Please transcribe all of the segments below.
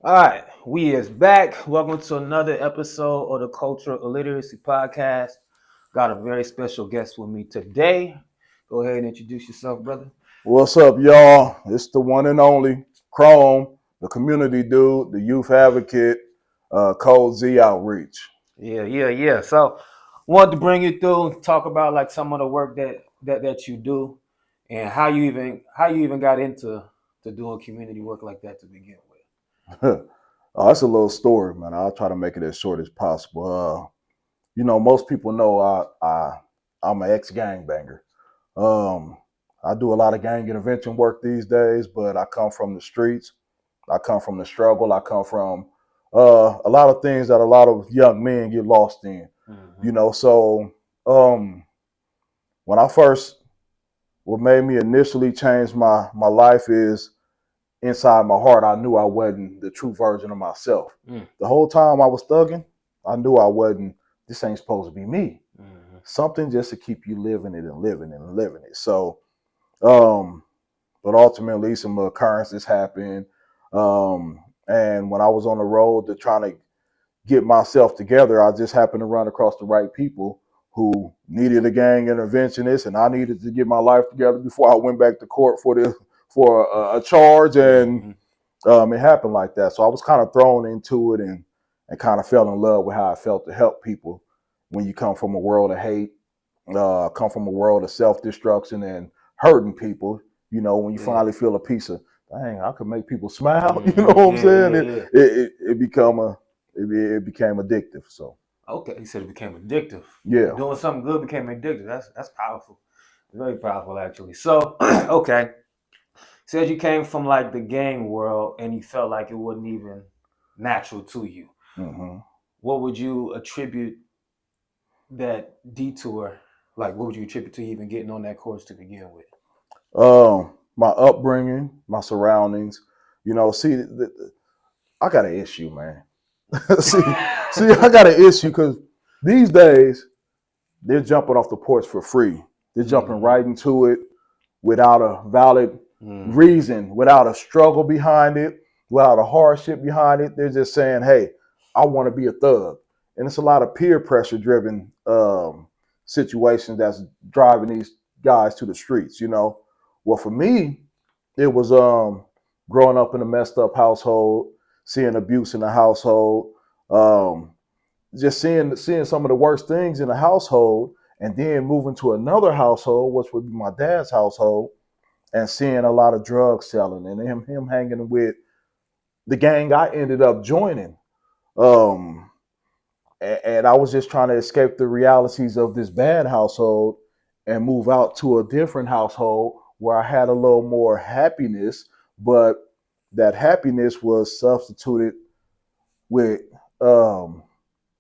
All right, we is back. Welcome to another episode of the Cultural Illiteracy Podcast. Got a very special guest with me today. Go ahead and introduce yourself, brother. What's up, y'all? It's the one and only Chrome, the community dude, the youth advocate, Code Z Outreach. Yeah. So, wanted to bring you through and talk about like some of the work that you do, and how you even got into to doing community work like that to begin with. That's a little story, man. I'll try to make it as short as possible. Most people know I'm an ex-gangbanger. Um, I do a lot of gang intervention work these days, but I come from the streets. I come from the struggle. I come from a lot of things that a lot of young men get lost in. Mm-hmm. So when I first, what made me initially change my life is inside my heart, I knew I wasn't the true version of myself. Mm-hmm. The whole time I was thugging, I knew I wasn't, this ain't supposed to be me. Mm-hmm. Something just to keep you living it and living it and living it. So, um, but ultimately some occurrences happened. And when I was on the road to trying to get myself together, I just happened to run across the right people who needed a gang interventionist, and I needed to get my life together before I went back to court for a charge, and Mm-hmm. it happened like that. So I was kind of thrown into it and kind of fell in love with how I felt to help people when you come from a world of hate, come from a world of self-destruction and hurting people. When you Yeah. finally feel a piece of, dang, I could make people smile. You know Mm-hmm. what I'm Yeah. saying? Yeah. It Yeah. it it become a it became addictive. So Okay, he said it became addictive. yeah. Doing something good became addictive. That's powerful. Very powerful, actually. So, okay. Said you came from like the gang world and you felt like it wasn't even natural to you. hmm What would you attribute that detour? Like, what would you attribute to even getting on that course to begin with? My upbringing, my surroundings. See, I got an issue, man. see, I got an issue because these days they're jumping off the porch for free. They're jumping Mm-hmm. right into it without a valid Mm-hmm. reason, without a struggle behind it, without a hardship behind it. They're just saying, "Hey, I want to be a thug," and it's a lot of peer pressure driven situations that's driving these guys to the streets. Well, for me, it was growing up in a messed up household, seeing abuse in the household, um, just seeing some of the worst things in the household, and then moving to another household, which would be my dad's household, and seeing a lot of drug selling and him hanging with the gang I ended up joining. Um, and I was just trying to escape the realities of this bad household and move out to a different household where I had a little more happiness, but that happiness was substituted with um,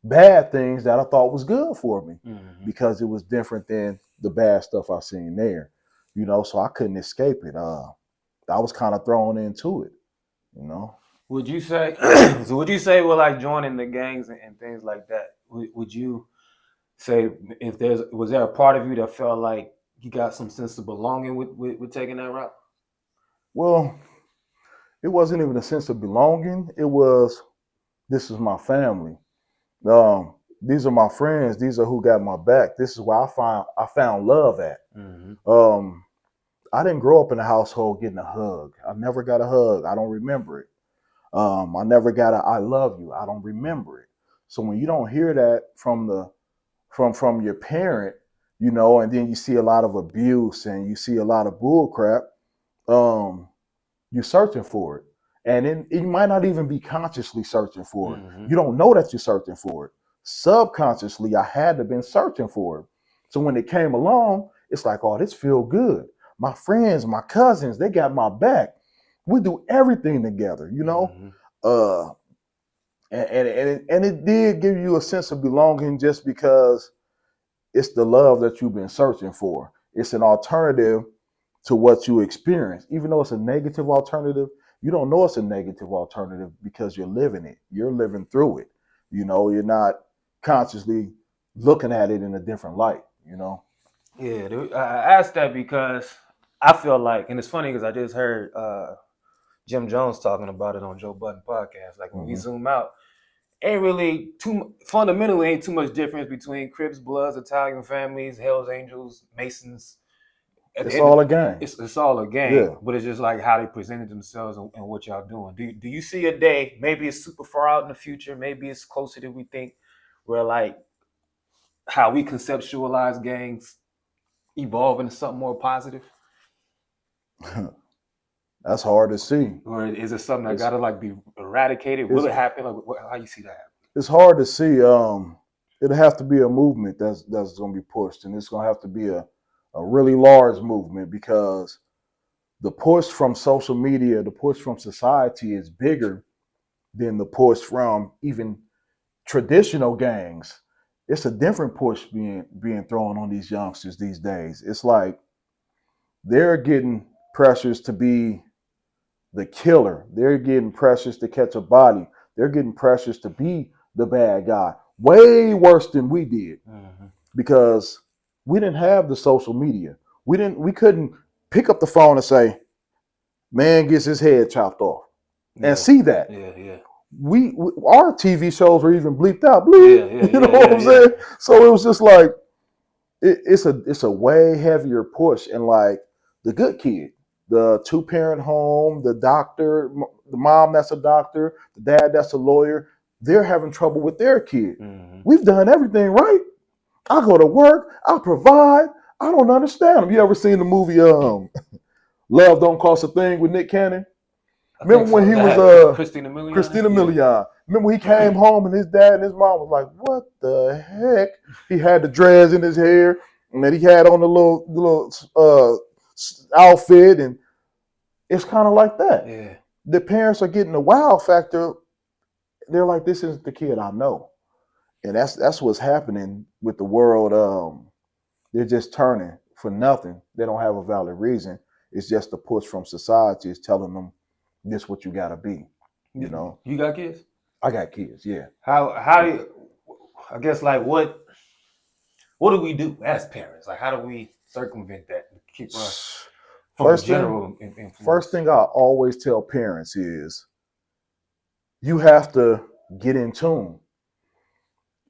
bad things that I thought was good for me Mm-hmm. because it was different than the bad stuff I seen there. So I couldn't escape it. I was kind of thrown into it, you know. Would you say? So, would you say, well, like joining the gangs and things like that? Would you say if was there a part of you that felt like you got some sense of belonging with taking that route? Well, it wasn't even a sense of belonging. It was, this is my family. These are my friends. These are who got my back. This is where I found love at. Mm-hmm. Um, I didn't grow up in a household getting a hug. I never got a hug. I don't remember it. I never got a "I love you." I don't remember it. So when you don't hear that from your parent, and then you see a lot of abuse and you see a lot of bull crap, um, you're searching for it. And you might not even be consciously searching for it. Mm-hmm. You don't know that you're searching for it. Subconsciously, I had to have been searching for it. So when it came along, it's like, oh, this feel good. My friends, my cousins, they got my back. We do everything together. Mm-hmm. Uh, and it did give you a sense of belonging just because it's the love that you've been searching for. It's an alternative to what you experience. Even though it's a negative alternative, you don't know it's a negative alternative because you're living it. You're living through it. You're not consciously looking at it in a different light. Yeah, dude, I asked that because I feel like, and it's funny because I just heard Jim Jones talking about it on Joe Budden podcast. Like when we Mm-hmm. zoom out, ain't really fundamentally ain't too much difference between Crips, Bloods, Italian families, Hell's Angels, Masons. At the It's end, all a game. it's all a game, Yeah. but it's just like how they presented themselves and what y'all doing. Do you see a day? Maybe it's super far out in the future. Maybe it's closer than we think. Where like how we conceptualize gangs evolve into something more positive, That's hard to see. or is it something that It's gotta like be eradicated? Will it's it happen? Like how you see that happen? it's hard to see. It'll have to be a movement that's going to be pushed, and it's going to have to be a really large movement because the push from social media, the push from society is bigger than the push from even traditional gangs. It's a different push being thrown on these youngsters these days. It's like they're getting pressures to be the killer. They're getting pressures to catch a body. They're getting pressures to be the bad guy. Way worse than we did Mm-hmm. because we didn't have the social media. We couldn't pick up the phone and say, man gets his head chopped off and Yeah, see that. yeah. We our TV shows were even bleeped out. Yeah, Bleep, yeah, you know yeah, what yeah, I'm yeah. saying? So it was just like it's a way heavier push, and like the good kid, the 2-parent home, the doctor, the mom that's a doctor, the dad that's a lawyer, they're having trouble with their kid. Mm-hmm. We've done everything right. I go to work, I provide. I don't understand them. You ever seen the movie Love Don't Cost a Thing with Nick Cannon? I think Remember when so. he That was had Christina Milian. Christina Yeah. Milian? Remember he came home and his dad and his mom was like, "What the heck?" He had the dreads in his hair, and then he had on the little outfit, and it's kind of like that. Yeah. The parents are getting the wow factor. They're like, "This isn't the kid I know," and that's what's happening with the world. They're just turning for nothing. They don't have a valid reason. It's just a push from society. It's telling them this what you gotta be. You know, You got kids? I got kids. Yeah. How do you, I guess like what do we do as parents? Like how do we circumvent that and keep us from the First thing, general first influence? thing I always tell parents is you have to get in tune.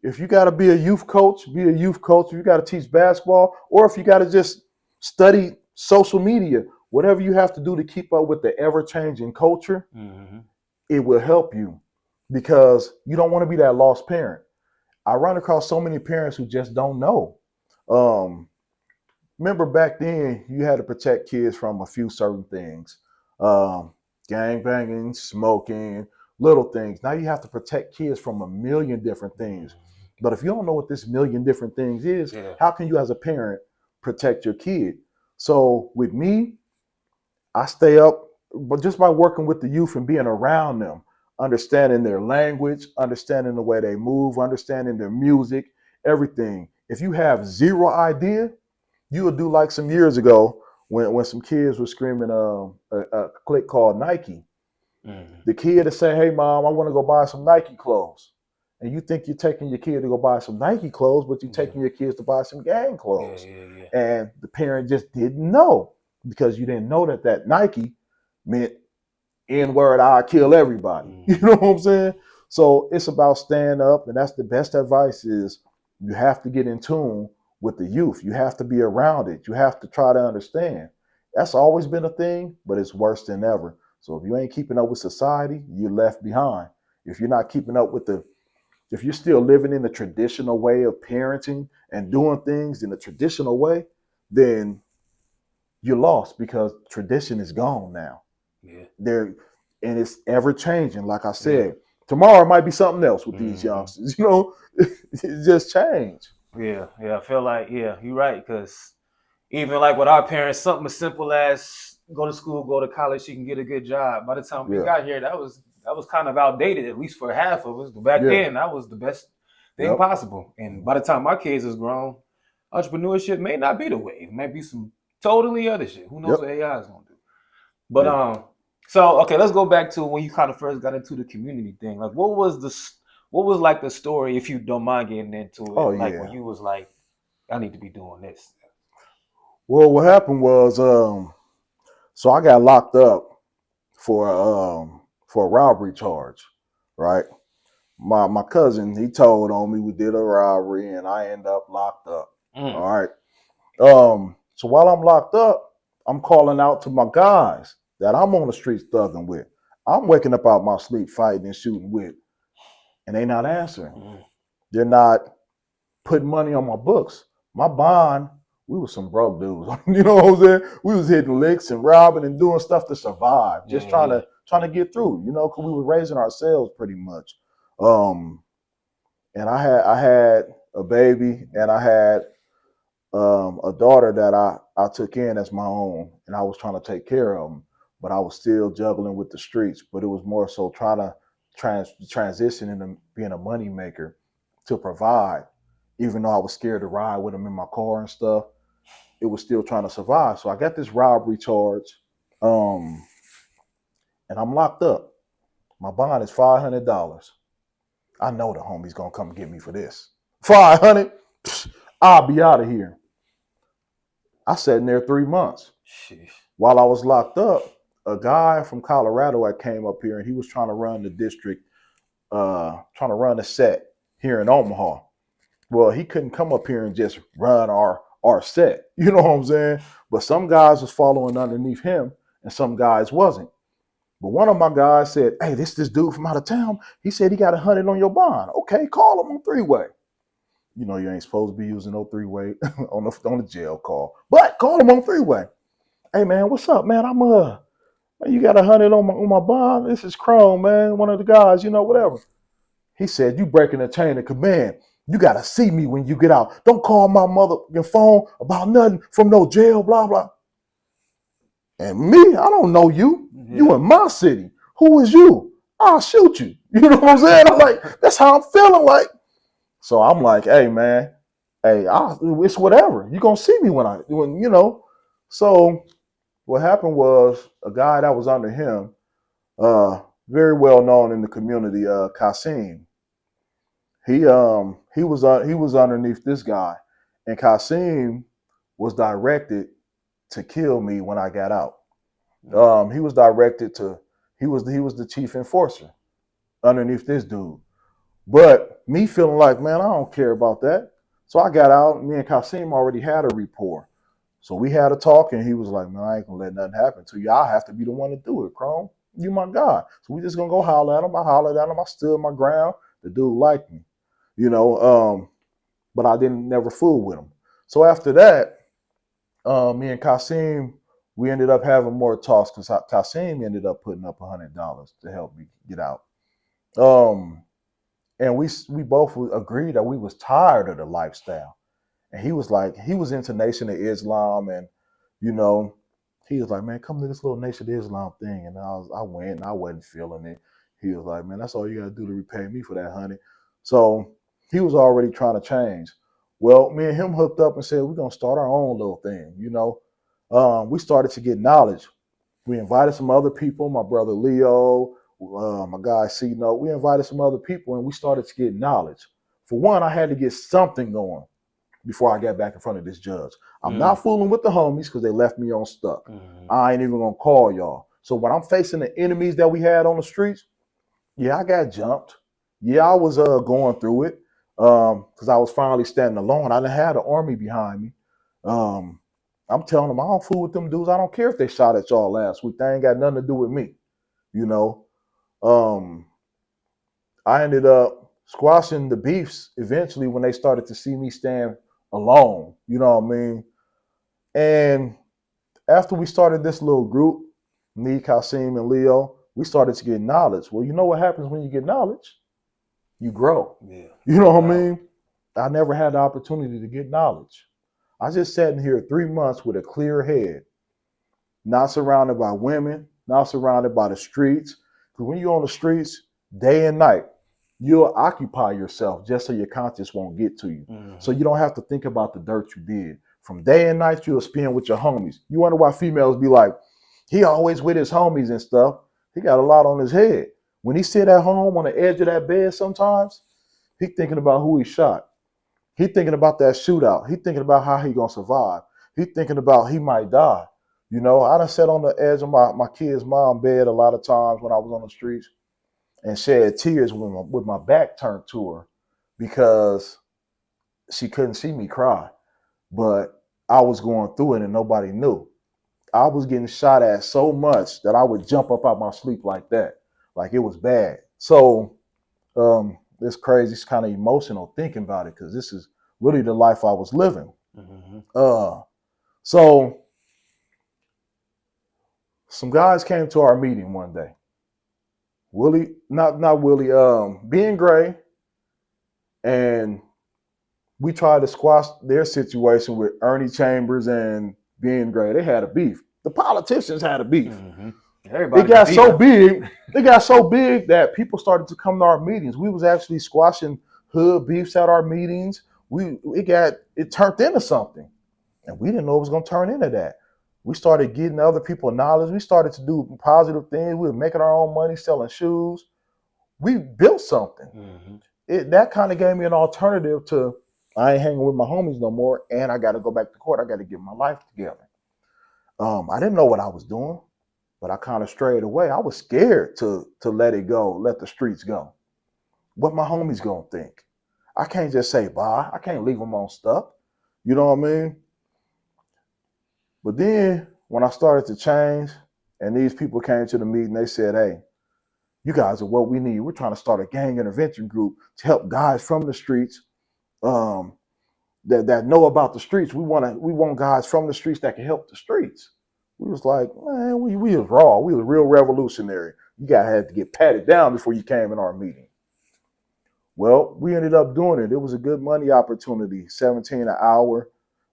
If you got to be a youth coach, be a youth coach. If you got to teach basketball, or if you got to just study social media, whatever you have to do to keep up with the ever changing culture, Mm-hmm. it will help you because you don't want to be that lost parent. I run across so many parents who just don't know. Um, Remember back then, you had to protect kids from a few certain things, gang banging, smoking, little things. Now you have to protect kids from a million different things. But if you don't know what this million different things is, Yeah. how can you, as a parent, protect your kid? So with me, I stay up, but just by working with the youth and being around them, understanding their language, understanding the way they move, understanding their music, everything. If you have zero idea, you would do like some years ago when some kids were screaming a clique called Nike. Mm-hmm. The kid to say, "Hey mom, I want to go buy some Nike clothes," and you think you're taking your kid to go buy some Nike clothes, but you're Yeah. taking your kids to buy some gang Yeah, clothes, yeah, yeah. and the parent just didn't know because you didn't know that Nike meant N word, I kill everybody. You Mm-hmm. know what I'm saying? So it's about staying up, and that's the best advice is you have to get in tune with the youth. You have to be around it. You have to try to understand. That's always been a thing, but it's worse than ever. So if you ain't keeping up with society, you're left behind. If you're not keeping up with if you're still living in the traditional way of parenting and doing things in the traditional way, then you're lost because tradition is gone now. Yeah. There, and it's ever changing. Like I Yeah. said, tomorrow might be something else with these Mm-hmm. youngsters. You know, it just changed. Yeah, yeah. I feel like you're right because even like with our parents, something as simple as go to school, go to college, you can get a good job. By the time we Yeah, got here, that was kind of outdated, at least for half of us. But back yeah, then, that was the best thing yep. possible. And by the time my kids is grown, entrepreneurship may not be the wave. It may be some totally other shit. Who knows Yep. what AI is gonna do? But Yeah. so okay, let's go back to when you kind of first got into the community thing. Like, what was like the story, if you don't mind getting into Oh it? Like when yeah. you was like, I need to be doing this. Well, what happened was, so I got locked up for for a robbery charge, right? My cousin, he told on me, we did a robbery and I end up locked up. Mm. All right. So while I'm locked up, I'm calling out to my guys that I'm on the streets thugging with. I'm waking up out my sleep fighting and shooting with, and they not answering. Mm. They're not putting money on my books. My bond, we was some broke dudes. You know what I'm saying? We was hitting licks and robbing and doing stuff to survive, just Yeah, yeah. trying to get through. You know, because we were raising ourselves pretty much. Um, and I had a baby, and I had a daughter that I took in as my own, and I was trying to take care of them, but I was still juggling with the streets. But it was more so trying to transition into being a money maker to provide, even though I was scared to ride with them in my car and stuff. It was still trying to survive. So I got this robbery charge, um, and I'm locked up. My bond is $500. I know the homie's gonna come get me for this. 500, I'll be out of here. I sat in there 3 months. Sheesh. While I was locked up, a guy from Colorado had came up here and he was trying to run the district, trying to run a set here in Omaha. Well, he couldn't come up here and just run our set. You know what I'm saying? But some guys was following underneath him and some guys wasn't. But one of my guys said, "Hey, this dude from out of town. He said he got 100 on your bond. Okay, call him on three-way. You know you ain't supposed to be using no three-way on the jail call, but call him on three-way. Hey man, what's up, man? You got 100 on my bond. This is Chrome, man. One of the guys, whatever." He said, "You breaking the chain of command. You gotta see me when you get out. Don't call my mother your phone about nothing from no jail, blah blah." And me, I don't know you. You Yeah. in my city. Who is you? I'll shoot you. You know what I'm saying? I'm like, that's how I'm feeling like. So I'm like, hey man, hey, it's whatever. You gonna see me when. So what happened was a guy that was under him, very well known in the community, Kasim. He was underneath this guy, and Kasim was directed to kill me when I got out. He was directed to he was the chief enforcer underneath this dude. But me feeling like, man, I don't care about that. So I got out. Me and Kasim already had a rapport. So we had a talk, and he was like, "Man, I ain't gonna let nothing happen to you. I have to be the one to do it, Chrome. You my guy." So we just gonna go holler at him. I hollered at him. I stood my ground. The dude liked me, you know. But I didn't never fool with him. So after that, me and Kasim, we ended up having more talks because Kasim ended up putting up $100 to help me get out. Um, and we both agreed that we was tired of the lifestyle. And he was like, he was into Nation of Islam, and you know, he was like, "Man, come to this little Nation of Islam thing." And I went, and I wasn't feeling it. He was like, "Man, that's all you gotta do to repay me for that, honey." So he was already trying to change. Well, me and him hooked up and said we're gonna start our own little thing. We started to get knowledge. We invited some other people, my brother Leo, my guy C Note. We invited some other people, and we started to get knowledge. For one, I had to get something going before I got back in front of this judge. I'm Mm. not fooling with the homies because they left me on stuck. Mm. I ain't even gonna call y'all. So when I'm facing the enemies that we had on the streets, yeah, I got jumped. Yeah, I was going through it because I was finally standing alone. I didn't have the army behind me. Um, I'm telling them I don't fool with them dudes. I don't care if they shot at y'all last week. They ain't got nothing to do with me. You know. Um, I ended up squashing the beefs eventually when they started to see me stand alone. You know what I mean? And after we started this little group, me, Kasim, and Leo, we started to get knowledge. Well, you know what happens when you get knowledge? You grow. Yeah. You know No what I doubt. mean? I never had the opportunity to get knowledge. I just sat in here 3 months with a clear head, not surrounded by women, not surrounded by the streets. Because when you're on the streets day and night, you'll occupy yourself just so your conscience won't get to you. So Mm-hmm. you don't have to think about the dirt you did. From day and night, you'll spend with your homies. You wonder why females be like, he always with his homies and stuff. He got a lot on his head. When he sit at home on the edge of that bed sometimes, he thinking about who he shot. He thinking about that shootout. He thinking about how he gonna survive. He thinking about he might die. You know, I done sat on the edge of my kid's mom bed a lot of times when I was on the streets and shed tears with my back turned to her because she couldn't see me cry. But I was going through it and nobody knew. I was getting shot at so much that I would jump up out my sleep like that. Like it was bad. So it's crazy. It's kind of emotional thinking about it because this is really the life I was living. Mm-hmm. So some guys came to our meeting one day. Willie, not Willie, being Gray, and we tried to squash their situation with Ernie Chambers and being Gray. They had a beef. The politicians had a beef. Mm-hmm. It Everybody be got so beefing. big. It got so big that people started to come to our meetings. We was actually squashing hood beefs at our meetings. It turned into something, and we didn't know it was going to turn into that. We started getting other people knowledge. We started to do positive things. We were making our own money selling shoes. We built something. Mm-hmm. That kind of gave me an alternative to I ain't hanging with my homies no more, and I got to go back to court. I got to get my life together. I didn't know what I was doing, but I kind of strayed away. I was scared to let it go, let the streets go. What my homies gonna think? I can't just say bye. I can't leave them on stuff. You know what I mean? But then when I started to change, and these people came to the meeting, they said, "Hey, you guys are what we need. We're trying to start a gang intervention group to help guys from the streets um, that know about the streets. We want guys from the streets that can help the streets." We was like, man, we was raw. We was real revolutionary. You gotta have to get patted down before you came in our meeting. Well, we ended up doing it. It was a good money opportunity, 17 an hour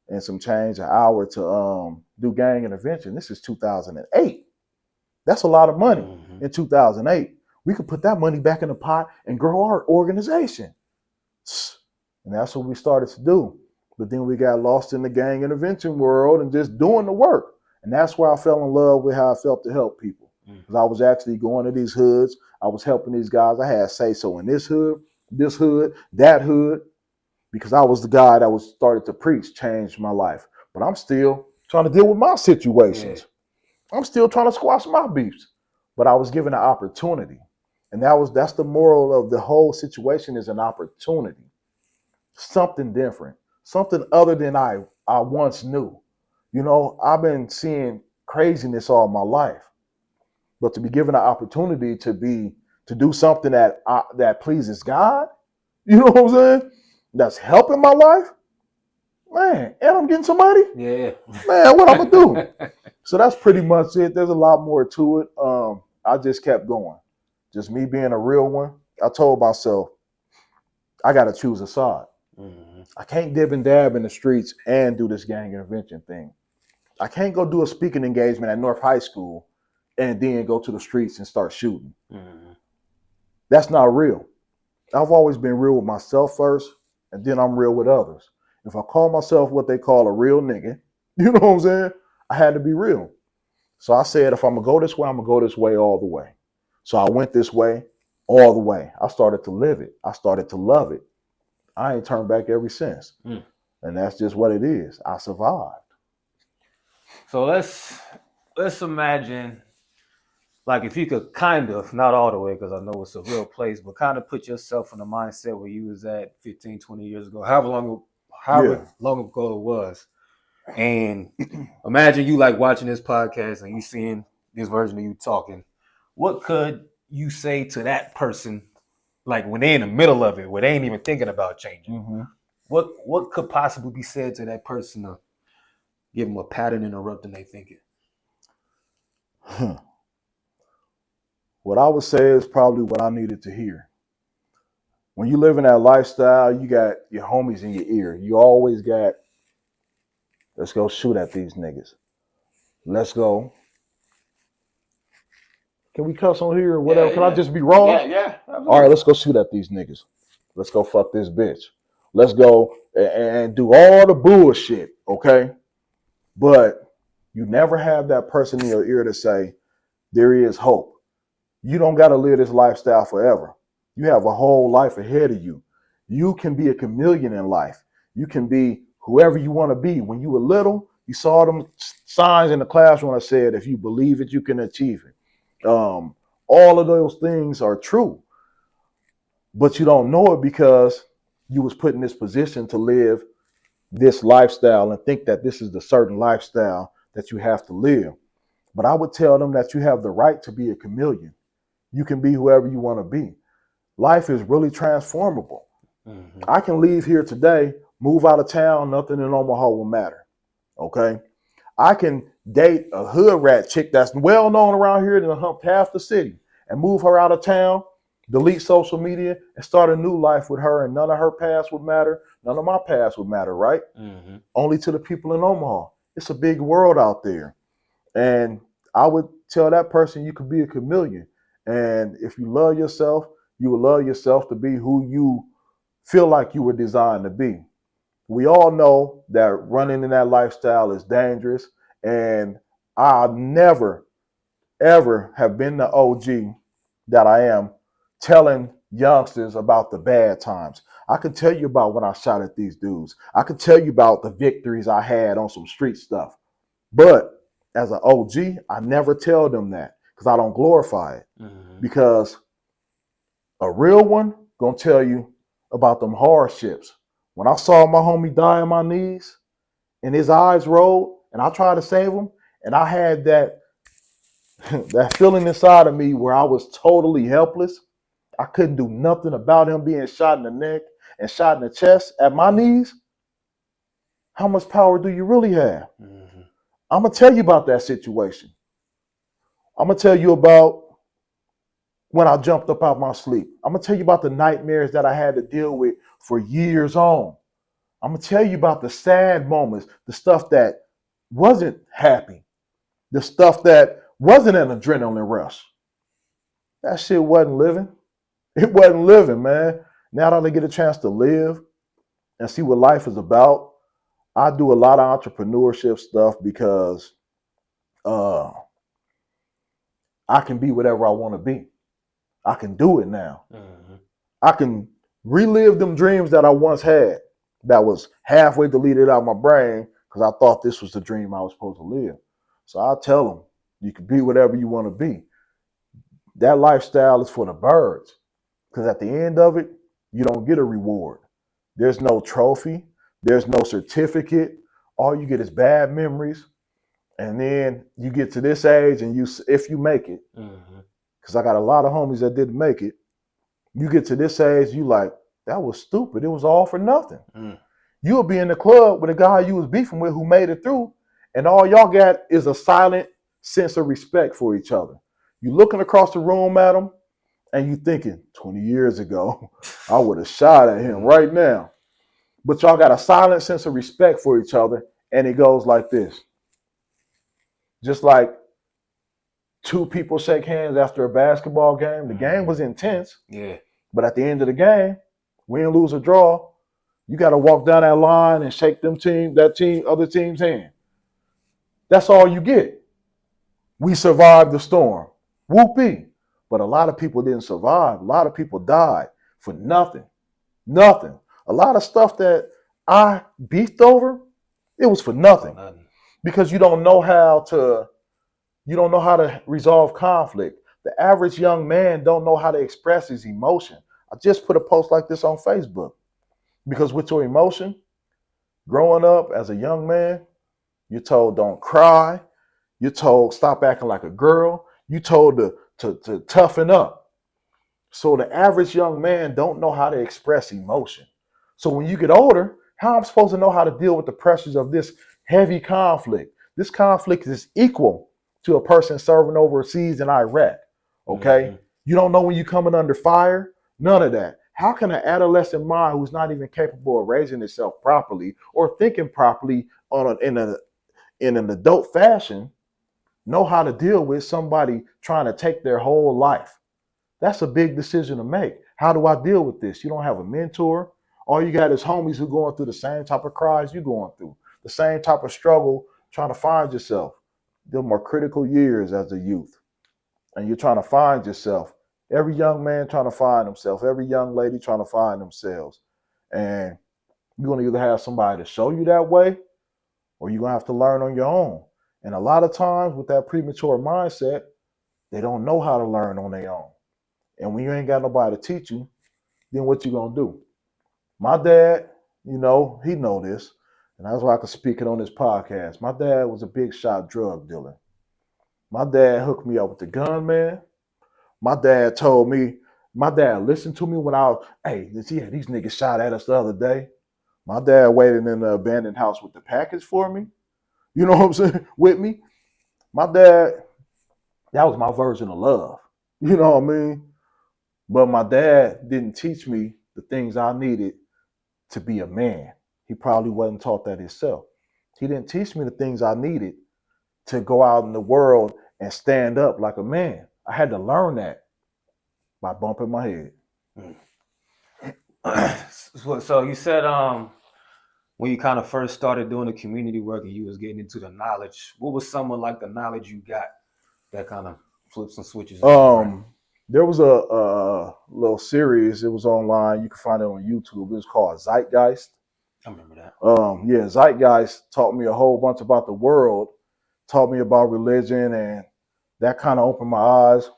and some change an hour to do gang intervention. This is 2008. That's a lot of money Mm-hmm. in 2008. We could put that money back in the pot and grow our organization. And that's what we started to do. But then we got lost in the gang intervention world and just doing the work. And that's where I fell in love with how I felt to help people. Because I was actually going to these hoods. I was helping these guys. I had say so in this hood, that hood, because I was the guy that was started to preach, changed my life. But I'm still trying to deal with my Yeah. situations. I'm still trying to squash my beefs. But I was given an opportunity. And that's the moral of the whole situation is an opportunity. Something different, something other than I once knew. You know, I've been seeing craziness all my life, but to be given an opportunity to do something that pleases God, you know what I'm saying? That's helping my life, man. And I'm getting somebody, Yeah. man. What I'm gonna do? So that's pretty much it. There's a lot more to it. I just kept going. Just me being a real one. I told myself I got to choose a side. Mm-hmm. I can't dib and dab in the streets and do this gang intervention thing. I can't go do a speaking engagement at North High School and then go to the streets and start shooting. Mm-hmm. That's not real. I've always been real with myself first, and then I'm real with others. If I call myself what they call a real nigga, you know what I'm saying? I had to be real. So I said, if I'm gonna go this way, I'm gonna go this way all the way. So I went this way all the way. I started to live it. I started to love it. I ain't turned back ever since. Mm. And that's just what it is. I survived. So let's imagine, like, if you could kind of, not all the way, because I know it's a real place, but kind of put yourself in the mindset where you was at 15, 20 years ago, Yeah. however long ago it was. And imagine you like watching this podcast and you seeing this version of you talking. What could you say to that person, like when they're in the middle of it, where they ain't even thinking about changing? Mm-hmm. What could possibly be said to that person to give them a pattern interrupting their thinking? What I would say is probably what I needed to hear. When you live in that lifestyle, you got your homies in your ear. You always got, let's go shoot at these niggas. Let's go. Can we cuss on here or Yeah, whatever? Can I yeah, just be raw? yeah. All right, Absolutely. let's go shoot at these niggas. Let's go fuck this bitch. Let's go and do all the bullshit, okay? But you never have that person in your ear to say, there is hope. You don't got to live this lifestyle forever. You have a whole life ahead of you. You can be a chameleon in life. You can be whoever you want to be. When you were little, You saw them signs in the classroom that said, if you believe it, you can achieve it. All of those things are true, but you don't know it because you was put in this position to live this lifestyle and think that this is the certain lifestyle that you have to live. But I would tell them that you have the right to be a chameleon. You can be whoever you want to be. Life is really transformable. Mm-hmm. I can leave here today, move out of town, nothing in Omaha will matter. Okay. I can date a hood rat chick that's well known around here to hump half the city and move her out of town, delete social media, and start a new life with her, and none of her past would matter. None of my past would matter, right? Mm-hmm. Only to the people in Omaha. It's a big world out there. And I would tell that person you could be a chameleon. And if you love yourself, you will love yourself to be who you feel like you were designed to be. We all know that running in that lifestyle is dangerous. And I never, ever have been the OG that I am telling youngsters about the bad times. I can tell you about when I shot at these dudes. I can tell you about the victories I had on some street stuff. But as an OG, I never tell them that because I don't glorify it. Mm-hmm. Because a real one gonna tell you about them hardships. When I saw my homie die on my knees and his eyes rolled, and I tried to save him, and I had that that feeling inside of me where I was totally helpless. I couldn't do nothing about him being shot in the neck and shot in the chest at my knees. How much power do you really have? Mm-hmm. I'm gonna tell you about that situation. I'm gonna tell you about when I jumped up out my sleep. I'm gonna tell you about the nightmares that I had to deal with for years on. I'm gonna tell you about the sad moments, the stuff that wasn't happy, the stuff that wasn't an adrenaline rush. That shit wasn't living. It wasn't living, man. Now that I get a chance to live and see what life is about, I do a lot of entrepreneurship stuff because uh, I can be whatever I want to be. I can do it now. Mm-hmm. I can relive them dreams that I once had that was halfway deleted out of my brain because I thought this was the dream I was supposed to live. So I tell them, you can be whatever you want to be. That lifestyle is for the birds because at the end of it, you don't get a reward. There's no trophy. There's no certificate. All you get is bad memories. And then you get to this age and if you make it, Mm-hmm. because I got a lot of homies that didn't make it, you get to this age, you like, that was stupid. It was all for nothing. Mm. You'll be in the club with a guy you was beefing with who made it through, and all y'all got is a silent sense of respect for each other. You looking across the room at him, and you thinking, 20 years ago, I would have shot at him right now. But y'all got a silent sense of respect for each other, and it goes like this. Just like two people shake hands after a basketball game. The game was intense, Yeah. but at the end of the game, win, lose, or draw, you got to walk down that line and shake other team's hand. That's all you get. We survived the storm. Whoopee. But a lot of people didn't survive. A lot of people died for nothing. Nothing. A lot of stuff that I beefed over, it was for nothing. Nothing. Because you don't know how to resolve conflict. The average young man don't know how to express his emotion. I just put a post like this on Facebook. Because with your emotion, growing up as a young man, you're told don't cry. You're told stop acting like a girl. You're told to toughen up. So the average young man don't know how to express emotion. So when you get older, how am I supposed to know how to deal with the pressures of this heavy conflict? This conflict is equal to a person serving overseas in Iraq. Okay? Mm-hmm. You don't know when you're coming under fire. None of that. How can an adolescent mind who's not even capable of raising itself properly or thinking properly in an adult fashion know how to deal with somebody trying to take their whole life? That's a big decision to make. How do I deal with this? You don't have a mentor. All you got is homies who going through the same type of cries you're going through, the same type of struggle trying to find yourself. Them are critical years as a youth. And you're trying to find yourself. Every young man trying to find himself, every young lady trying to find themselves. And you're going to either have somebody to show you that way, or you're gonna have to learn on your own. And a lot of times with that premature mindset, they don't know how to learn on their own. And when you ain't got nobody to teach you, then what you gonna do? My dad, he know this, and that's why I can speak it on this podcast. My dad was a big shot drug dealer. My dad hooked me up with the gunman. My dad told me, my dad listened to me when I was, hey, yeah, these niggas shot at us the other day. My dad waited in the abandoned house with the package for me. You know what I'm saying? With me. My dad, that was my version of love. You know what I mean? But my dad didn't teach me the things I needed to be a man. He probably wasn't taught that himself. He didn't teach me the things I needed to go out in the world and stand up like a man. I had to learn that by bumping my head. So you said when you kind of first started doing the community work and you was getting into the knowledge, what was some of like the knowledge you got that kind of flipped some switches in your brain? Um, there was a little series. It was online. You can find it on YouTube. It was called Zeitgeist. I remember that. Yeah, Zeitgeist taught me a whole bunch about the world, taught me about religion, and that kind of opened my eyes.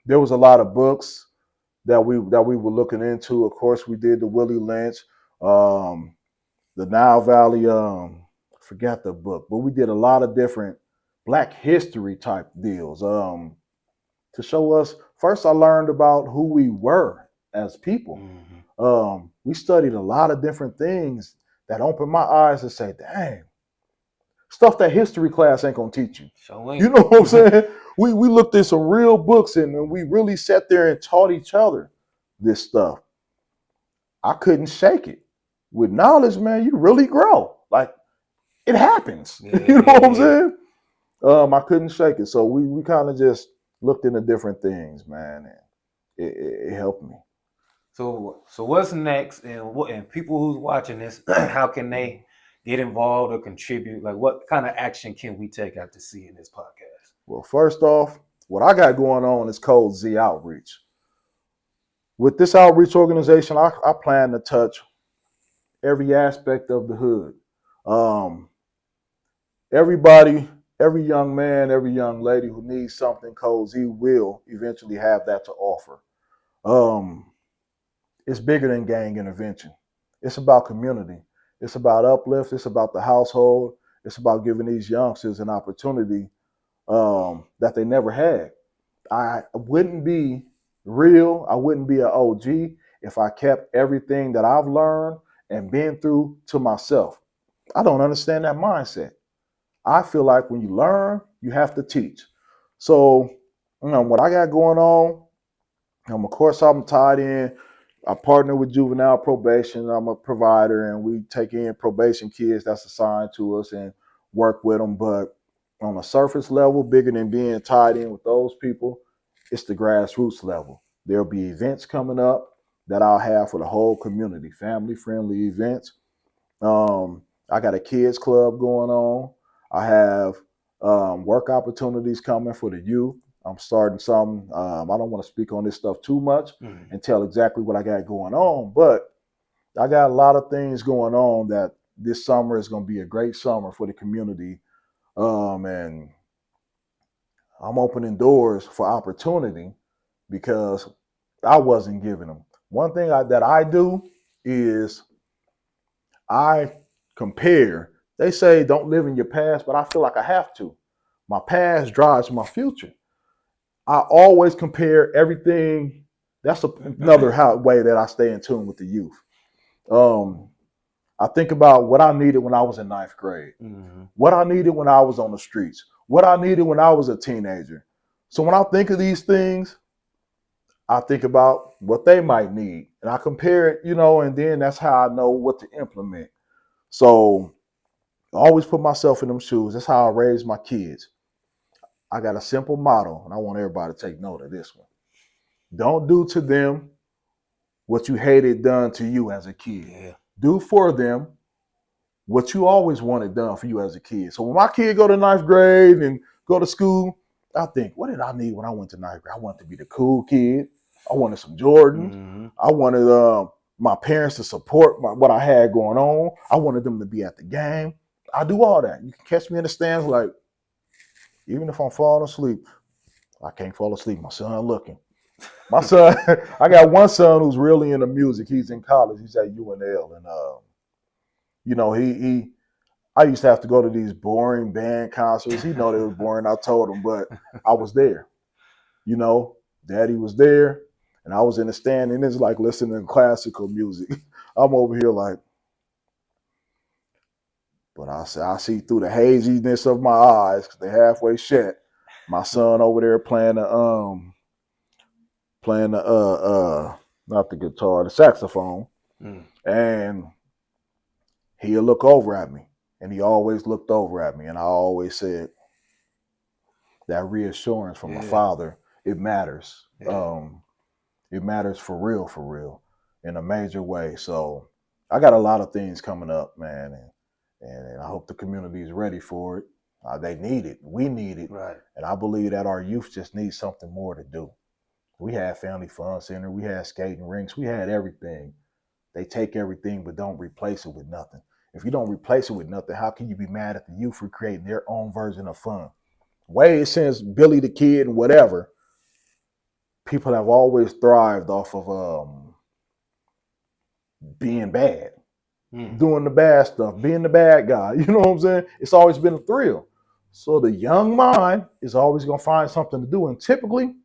There was a lot of books that we were looking into. Of course, we did the Willie Lynch, um, the Nile Valley. I forgot the book, but we did a lot of different Black history type deals. To show us. First, I learned about who we were as people. Mm-hmm. We studied a lot of different things that opened my eyes to say, dang, stuff that history class ain't gonna teach you. So You ain't. know what I'm saying? We looked at some real books and we really sat there and taught each other this stuff. I couldn't shake it. With knowledge, man, you really grow. Like it happens. Yeah, You know yeah, what I'm yeah. saying? I couldn't shake it. So we kind of just looked into different things, man, and it helped me. So what's next, and people who's watching this, how can they get involved or contribute? Like, what kind of action can we take after seeing this podcast? Well, first off, what I got going on is called Z Outreach. With this outreach organization, I plan to touch every aspect of the hood. Um, everybody, every young man, every young lady who needs something, Code Z will eventually have that to offer. Um, it's bigger than gang intervention. It's about community. It's about uplift. It's about the household. It's about giving these youngsters an opportunity that they never had. I wouldn't be real. I wouldn't be an OG if I kept everything that I've learned and been through to myself. I don't understand that mindset. I feel like when you learn, you have to teach. So, what I got going on, of course, I'm tied in. I partner with juvenile probation. I'm a provider, and we take in probation kids that's assigned to us and work with them. But on a surface level, bigger than being tied in with those people, it's the grassroots level. There'll be events coming up that I'll have for the whole community, family friendly events. I got a kids club going on. I have work opportunities coming for the youth. I'm starting some. I don't want to speak on this stuff too much Mm-hmm. and tell exactly what I got going on, but I got a lot of things going on that this summer is going to be a great summer for the community. And I'm opening doors for opportunity because I wasn't giving them. One thing that I do is I compare. They say don't live in your past, but I feel like I have to. My past drives my future. I always compare everything. That's another way that I stay in tune with the youth. Um, I think about what I needed when I was in ninth grade, Mm-hmm. what I needed when I was on the streets, what I needed when I was a teenager. So when I think of these things, I think about what they might need, and I compare it, and then that's how I know what to implement. So I always put myself in them shoes. That's how I raise my kids. I got a simple motto, and I want everybody to take note of this one. Don't do to them what you hated done to you as a kid. Yeah. Do for them what you always wanted done for you as a kid. So when my kid go to ninth grade and go to school, I think, what did I need when I went to ninth grade? I wanted to be the cool kid. I wanted some Jordans. Mm-hmm. I wanted my parents to support what I had going on. I wanted them to be at the game. I do all that. You can catch me in the stands, like even if I'm falling asleep, I can't fall asleep. My son looking. My son, I got one son who's really into music. He's in college. He's at UNL, and he. I used to have to go to these boring band concerts. He know they was boring. I told him, but I was there. You know, Daddy was there, and I was in the stand, and it's like listening to classical music. I'm over here like, but I see through the haziness of my eyes because they're halfway shut. My son over there playing the not the guitar, the saxophone, Mm. and he'll look over at me, and he always looked over at me, and I always said that reassurance from a Yeah. father, it matters. Yeah. It matters for real, in a major way. So I got a lot of things coming up, man, and I hope the community is ready for it. They need it. We need it. Right. And I believe that our youth just needs something more to do. We had Family Fun Center. We had skating rinks. We had everything. They take everything, but don't replace it with nothing. If you don't replace it with nothing, how can you be mad at the youth for creating their own version of fun? Way since Billy the Kid and whatever, people have always thrived off of being bad, Mm. doing the bad stuff, being the bad guy. You know what I'm saying? It's always been a thrill. So the young mind is always going to find something to do. And typically,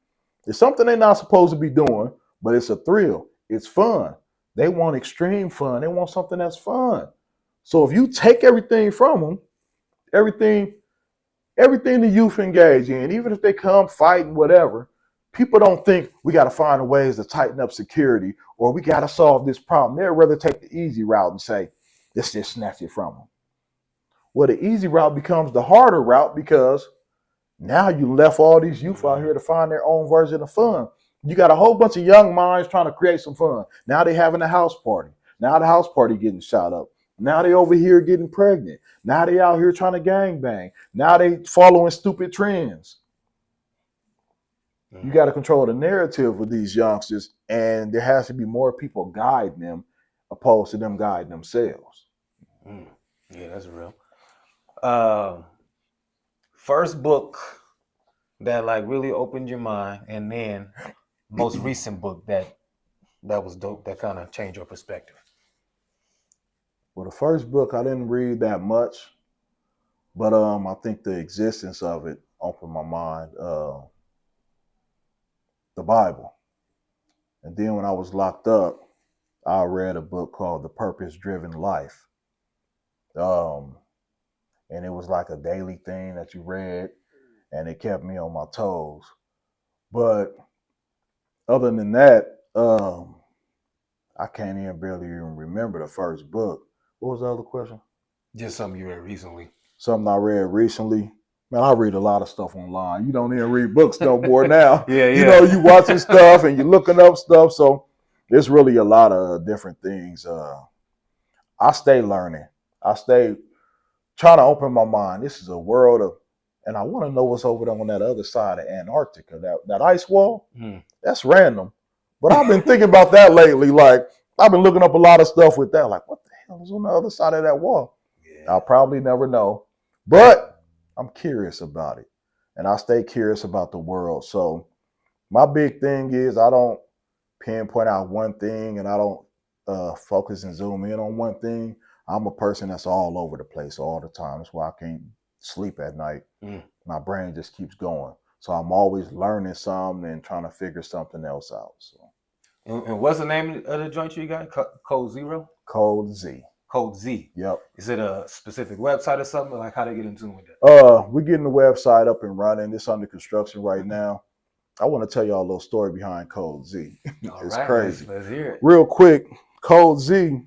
it's something they're not supposed to be doing, but it's a thrill. It's fun. They want extreme fun. They want something that's fun. So if you take everything from them, everything everything the youth engage in, even if they come fighting, whatever, people don't think we got to find ways to tighten up security or we got to solve this problem. They'd rather take the easy route and say, let's just snatch it from them. Well, the easy route becomes the harder route because now you left all these youth out here to find their own version of fun. You got a whole bunch of young minds trying to create some fun. Now they having a house party. Now the house party getting shot up. Now they over here getting pregnant. Now they out here trying to gang bang. Now they following stupid trends. You got to control the narrative with these youngsters, and there has to be more people guiding them opposed to them guiding themselves. Mm. Yeah, that's real. Uh, First book that like really opened your mind, and then most recent book that was dope that kind of changed your perspective. Well, the first book I didn't read that much, but I think the existence of it opened my mind. The Bible, and then when I was locked up, I read a book called The Purpose Driven Life. Um, and it was like a daily thing that you read, and it kept me on my toes. But other than that, I can't even barely even remember the first book. What was the other question? Just something you read recently. Something I read recently. Man, I read a lot of stuff online. You don't even read books no more now. Yeah, You know, yeah. you watching stuff and you looking up stuff. So there's really a lot of different things. I stay learning. I stay trying to open my mind. This is a world of, and I want to know what's over there on that other side of Antarctica. That ice wall. Mm. That's random. But I've been thinking about that lately. Like I've been looking up a lot of stuff with that. Like what the hell is on the other side of that wall? Yeah. I'll probably never know. But I'm curious about it. And I stay curious about the world. So my big thing is I don't pinpoint out one thing and I don't focus and zoom in on one thing. I'm a person that's all over the place all the time. That's why I can't sleep at night. Mm. My brain just keeps going. So I'm always learning something and trying to figure something else out. So And what's the name of the joint you got? Code Zero? Code Z. Code Z. Yep. Is it a specific website or something? Like how to get in tune with that? We're getting the website up and running. It's under construction right now. I want to tell y'all a little story behind Code Z. All It's right, crazy. let's hear it. Real quick, Code Z.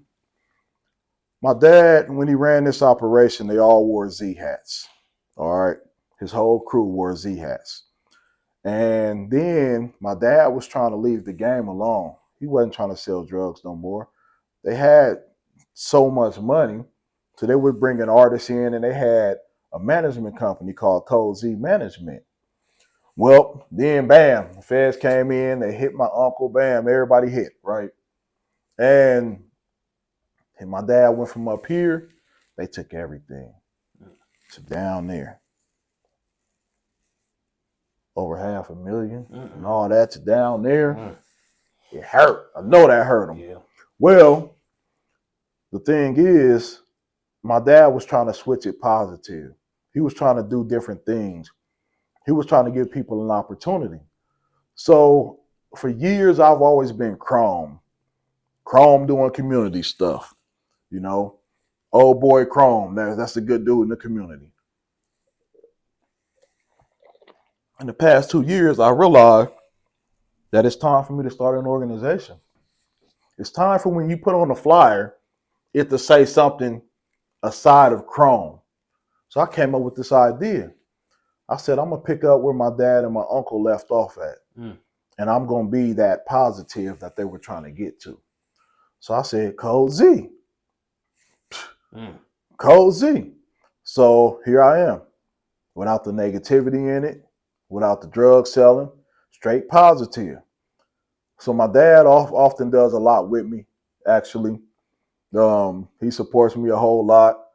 My dad, when he ran this operation, they all wore Z hats. All right. His whole crew wore Z hats. And then my dad was trying to leave the game alone. He wasn't trying to sell drugs no more. They had so much money, so they would bring an artist in, and they had a management company called Code Z Management. Well, then bam, the feds came in, they hit my uncle, bam, everybody hit, right? And my dad went from up here, they took everything. to down there. Over 500,000 and all that to down there. It hurt. I know that hurt him. Yeah. Well, the thing is, my dad was trying to switch it positive. He was trying to do different things. He was trying to give people an opportunity. So for years, I've always been Chrome doing community stuff. You know, old boy Chrome. That's a good dude in the community. In the past 2 years, I realized that it's time for me to start an organization. It's time for when you put on a flyer, it to say something aside of Chrome. So I came up with this idea. I said, I'm going to pick up where my dad and my uncle left off at. And I'm going to be that positive that they were trying to get to. So I said, Code Z. Code Z. So here I am, without the negativity in it, without the drug selling, straight positive. So my dad often does a lot with me, actually. He supports me a whole lot,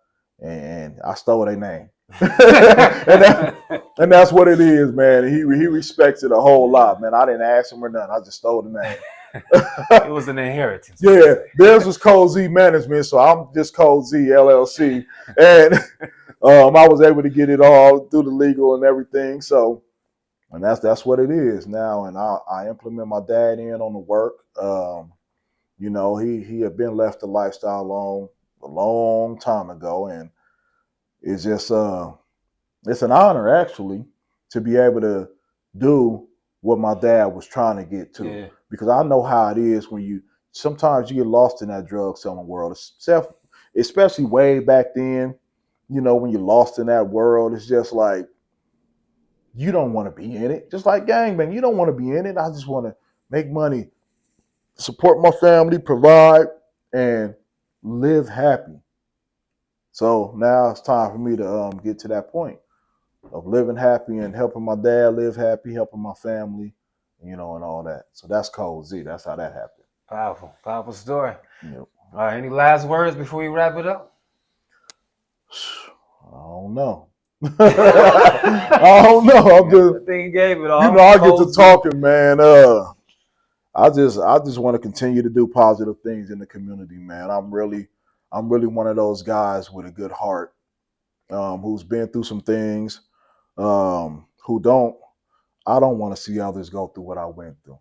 and I stole their name. and that's what it is, man. He respects it a whole lot, man. I didn't ask him or nothing. I just stole the name. It was an inheritance. Yeah, theirs was Code Z Management, so I'm just Code Z LLC, and I was able to get it all through the legal and everything. So, and that's what it is now. And I implement my dad in on the work. You know, he had been left the lifestyle alone a long time ago, and it's just it's an honor actually to be able to do what my dad was trying to get to. Yeah. Because I know how it is when you sometimes you get lost in that drug selling world, especially way back then. You know, when you're lost in that world, it's just like you don't want to be in it. Just like gangbang, you don't want to be in it. I just want to make money, support my family, provide, and live happy. So now it's time for me to get to that point of living happy and helping my dad live happy, helping my family, you know, and all that. So that's Code Z. That's how that happened. Powerful story. Yep. All right, any last words before we wrap it up? I don't know. I don't know. I'm just, I think he gave it all. you know, I get to talking, man. I just want to continue to do positive things in the community, man. I'm really one of those guys with a good heart, who's been through some things, who don't. I don't want to see others go through what I went through.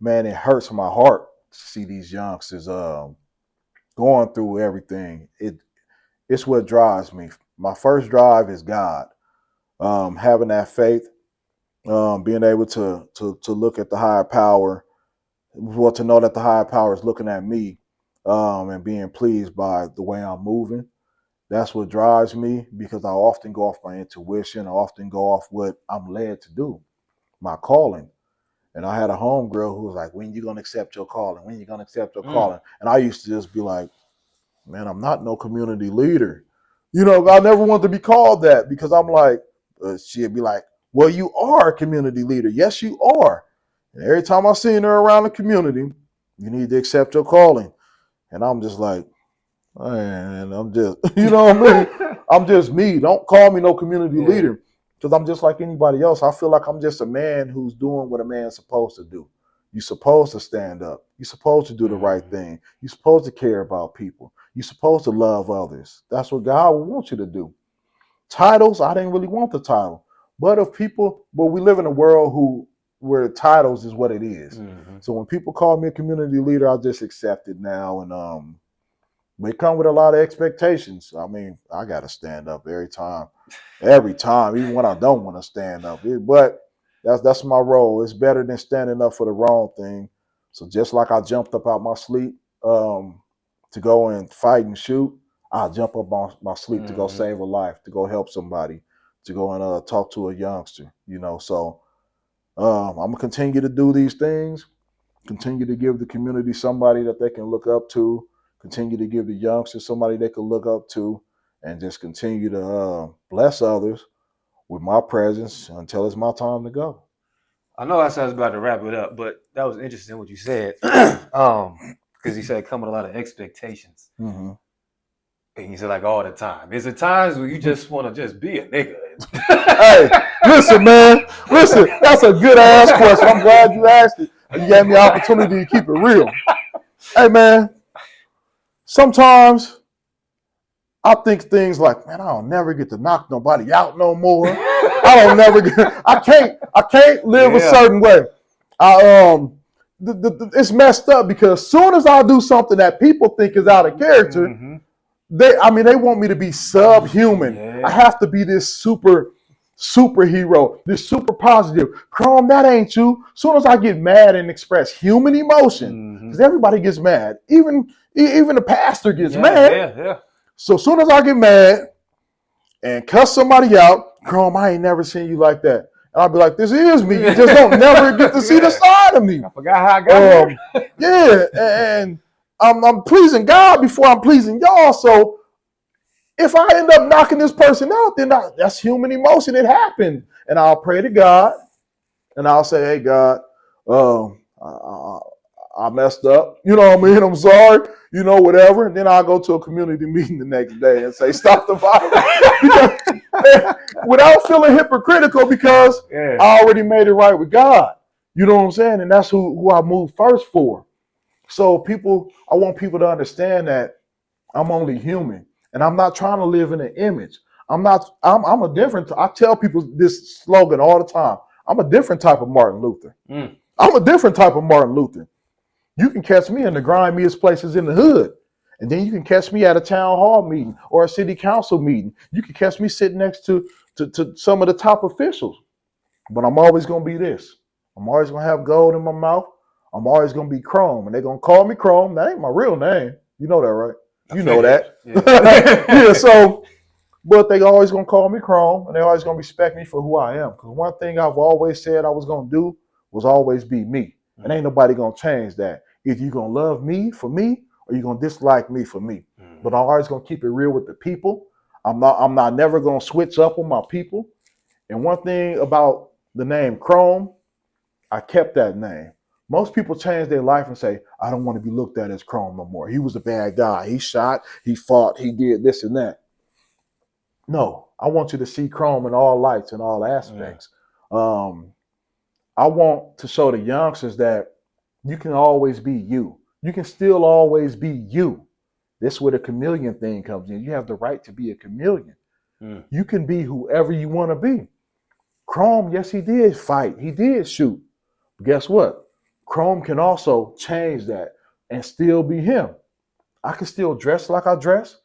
Man, it hurts my heart to see these youngsters going through everything. It's what drives me. My first drive is God. Having that faith, being able to look at the higher power, well, to know that the higher power is looking at me, and being pleased by the way I'm moving. That's what drives me because I often go off my intuition. I often go off what I'm led to do, my calling. And I had a homegirl who was like, when you gonna accept your calling? When you gonna accept your calling? And I used to just be like, man, I'm not no community leader. You know, I never wanted to be called that because I'm like, she'd be like, well, you are a community leader. Yes, you are. And every time I seen her around the community, you need to accept your calling. And I'm just like, man, I'm just, you know what I mean? I'm just me. Don't call me no community leader because I'm just like anybody else. I feel like I'm just a man who's doing what a man's supposed to do. You're supposed to stand up. You're supposed to do the right thing. You're supposed to care about people. You're supposed to love others. That's what God wants you to do. Titles, I didn't really want the title. But we live in a world where titles is what it is. So when people call me a community leader, I just accept it now. And they come with a lot of expectations. I mean, I got to stand up every time, even when I don't want to stand up. But that's my role. It's better than standing up for the wrong thing. So just like I jumped up out my sleep to go and fight and shoot, I'll jump up on my sleep to go save a life, to go help somebody, to go and talk to a youngster. You know, so I'm gonna continue to do these things. Continue to give the community somebody that they can look up to, continue to give the youngsters somebody they can look up to, and just continue to bless others with my presence until it's my time to go. I know I said I was about to wrap it up, but that was interesting what you said. Because you said come with a lot of expectations. And he said, like all the time. Is it times where you just want to just be a nigga? Hey, listen, man. Listen, that's a good ass question. I'm glad you asked it. And you gave me the opportunity to keep it real. Hey, man. Sometimes I think things like, man, I don't never get to knock nobody out no more. I don't never get. I can't live a certain way. It's messed up because as soon as I do something that people think is out of character, Mm-hmm. they want me to be subhuman. Yeah. I have to be this superhero, this super positive. Chrome, that ain't you. As soon as I get mad and express human emotion, because everybody gets mad, even the pastor gets mad. Yeah. So as soon as I get mad and cuss somebody out, Chrome, I ain't never seen you like that. And I'll be like, this is me. You just don't never get to see the side of me. I forgot how I got here. Yeah, and I'm pleasing God before I'm pleasing y'all. So if I end up knocking this person out, then that's human emotion. It happened. And I'll pray to God and I'll say, hey, God, I messed up. You know what I mean? I'm sorry. You know, whatever. And then I'll go to a community meeting the next day and say, stop the violence. Without feeling hypocritical because I already made it right with God. You know what I'm saying? And that's who I move first for. So I want people to understand that I'm only human. And I'm not trying to live in an image. I'm a different. I tell people this slogan all the time. I'm a different type of Martin Luther. I'm a different type of Martin Luther. You can catch me in the grimiest places in the hood. And then you can catch me at a town hall meeting or a city council meeting. You can catch me sitting next to some of the top officials. But I'm always going to be this. I'm always going to have gold in my mouth. I'm always going to be Chrome. And they're going to call me Chrome. That ain't my real name. You know that, right? You know that. Yeah, so, but they always going to call me Chrome. And they always going to respect me for who I am. Because one thing I've always said I was going to do was always be me. And ain't nobody going to change that. Either you're going to love me for me or you're going to dislike me for me. But I'm always going to keep it real with the people. I'm not never going to switch up on my people. And one thing about the name Chrome, I kept that name. Most people change their life and say, I don't want to be looked at as Chrome no more. He was a bad guy. He shot, he fought, he did this and that. No, I want you to see Chrome in all lights and all aspects. I want to show the youngsters that you can always be you. You can still always be you. This is where the chameleon thing comes in. You have the right to be a chameleon. You can be whoever you want to be. Chrome, yes, he did fight. He did shoot. But guess what? Chrome can also change that and still be him. I can still dress like I dress.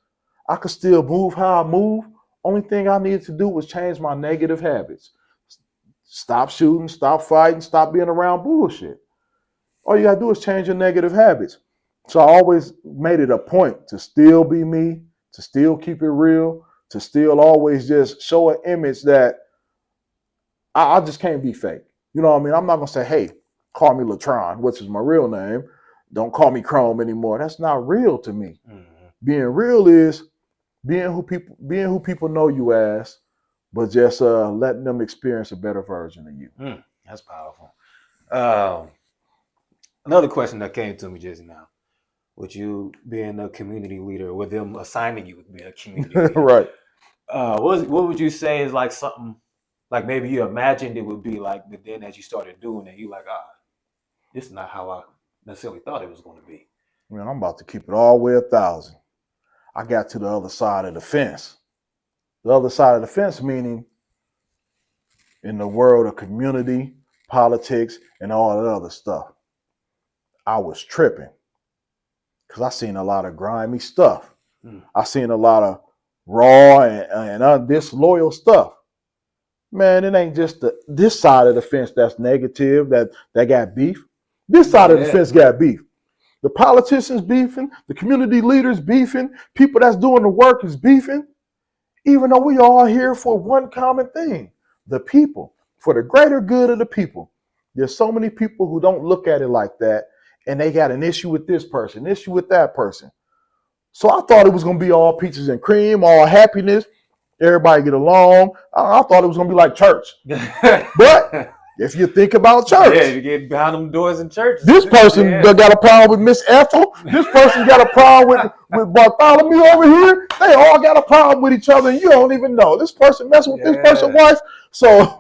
I can still move how I move. Only thing I needed to do was change my negative habits. Stop shooting, stop fighting, stop being around bullshit. All you gotta do is change your negative habits. So I always made it a point to still be me, to still keep it real, to still always just show an image that I just can't be fake. You know what I mean? I'm not gonna say, hey, call me Latron, which is my real name. Don't call me Chrome anymore. That's not real to me. Being real is being who people know you as, but just letting them experience a better version of you. That's powerful. Another question that came to me just now, with you being a community leader, with them assigning you to be a community leader, right? What would you say is like something like maybe you imagined it would be like, but then as you started doing it, you like, this is not how I necessarily thought it was going to be. Man, I'm about to keep it all the way 1,000. I got to the other side of the fence. The other side of the fence meaning in the world of community, politics, and all that other stuff. I was tripping because I seen a lot of grimy stuff. I seen a lot of raw and disloyal stuff. Man, it ain't just this side of the fence that's negative, that got beef. This side of the fence got beef. The politicians beefing, the community leaders beefing, people that's doing the work is beefing, even though we all here for one common thing, the people, for the greater good of the people. There's so many people who don't look at it like that, and they got an issue with this person, issue with that person. So I thought it was going to be all peaches and cream, all happiness, everybody get along. I thought it was going to be like church. But If you think about Yeah, church, you get behind them doors in churches. this person Yeah. got a problem with Miss Ethel. This person got a problem with Bartholomew over here. They all got a problem with each other, and you don't even know. This person messing with this person's Yeah. wife. So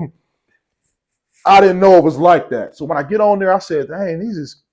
I didn't know it was like that. So when I get on there, I said, dang, these is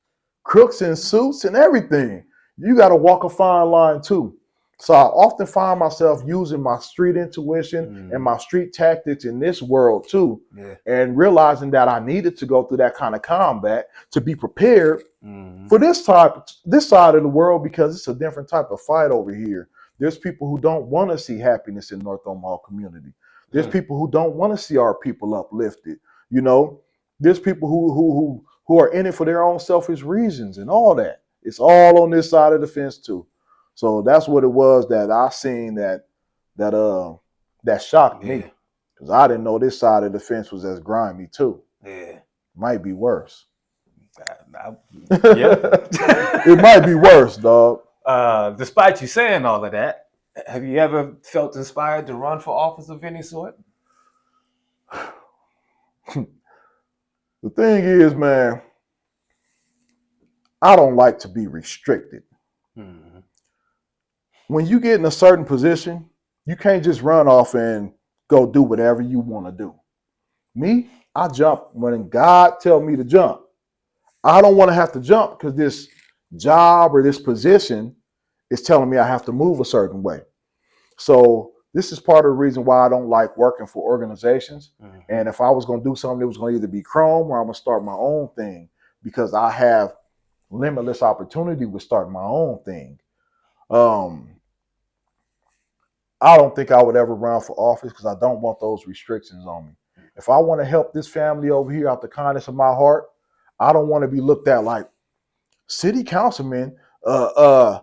crooks in suits and everything. You got to walk a fine line too. So I often find myself using my street intuition and my street tactics in this world too, Yeah. and realizing that I needed to go through that kind of combat to be prepared Mm-hmm. for this side of the world, because it's a different type of fight over here. There's people who don't want to see happiness in North Omaha community. There's people who don't want to see our people uplifted. You know, there's people who are in it for their own selfish reasons and all that. It's all on this side of the fence too. So that's what it was that I seen that shocked me, Yeah. because I didn't know this side of the fence was as grimy too. Yeah. Might be worse. Yeah. It might be worse, dog. Despite you saying all of that, have you ever felt inspired to run for office of any sort? The thing is, man, I don't like to be restricted. Mm-hmm. When you get in a certain position, you can't just run off and go do whatever you want to do. Me, I jump when God tells me to jump. I don't want to have to jump because this job or this position is telling me I have to move a certain way. So this is part of the reason why I don't like working for organizations. Mm-hmm. And if I was going to do something, it was going to either be Chrome or I'm going to start my own thing, because I have limitless opportunity with starting my own thing. I don't think I would ever run for office because I don't want those restrictions on me. If I want to help this family over here out the kindness of my heart, I don't want to be looked at like city councilman does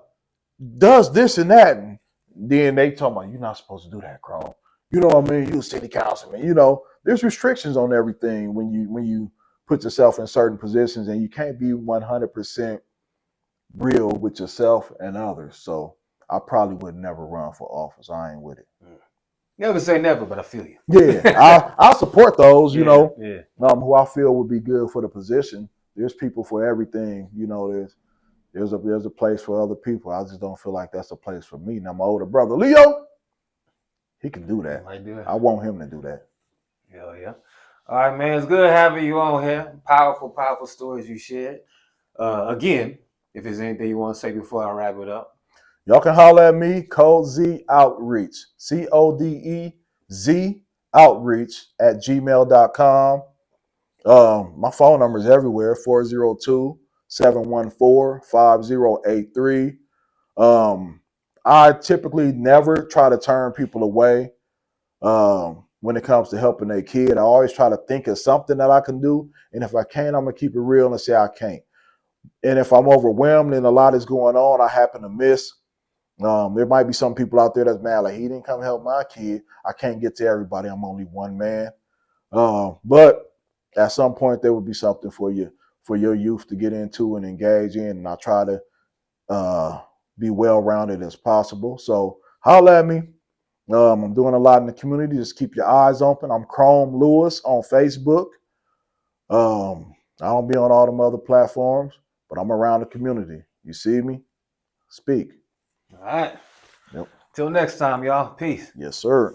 this and that, and then they talk about you're not supposed to do that, Chrome. You know what I mean? You a city councilman. You know, there's restrictions on everything when you put yourself in certain positions, and you can't be 100% real with yourself and others. So I probably would never run for office. I ain't with it. Never say never, but I feel you. Yeah, I support those, Yeah, who I feel would be good for the position. There's people for everything, there's a place for other people. I just don't feel like that's a place for me. Now my older brother Leo, he can do that. Might do it. I want him to do that. Hell yeah. All right, man. It's good having you on here. Powerful, powerful stories you shared. Again, if there's anything you want to say before I wrap it up. Y'all can holler at me, Code Z Outreach, CODEZ Outreach at gmail.com. My phone number is everywhere, 402-714-5083. I typically never try to turn people away when it comes to helping their kid. I always try to think of something that I can do. And if I can't, I'm going to keep it real and say I can't. And if I'm overwhelmed and a lot is going on, I happen to miss. There might be some people out there that's mad, like, he didn't come help my kid. I can't get to everybody. I'm only one man. But at some point, there will be something for your youth to get into and engage in. And I try to be well-rounded as possible. So holler at me. I'm doing a lot in the community. Just keep your eyes open. I'm Chrome Lewis on Facebook. I don't be on all them other platforms, but I'm around the community. You see me? Speak. All right. Yep. Till next time, y'all. Peace. Yes, sir.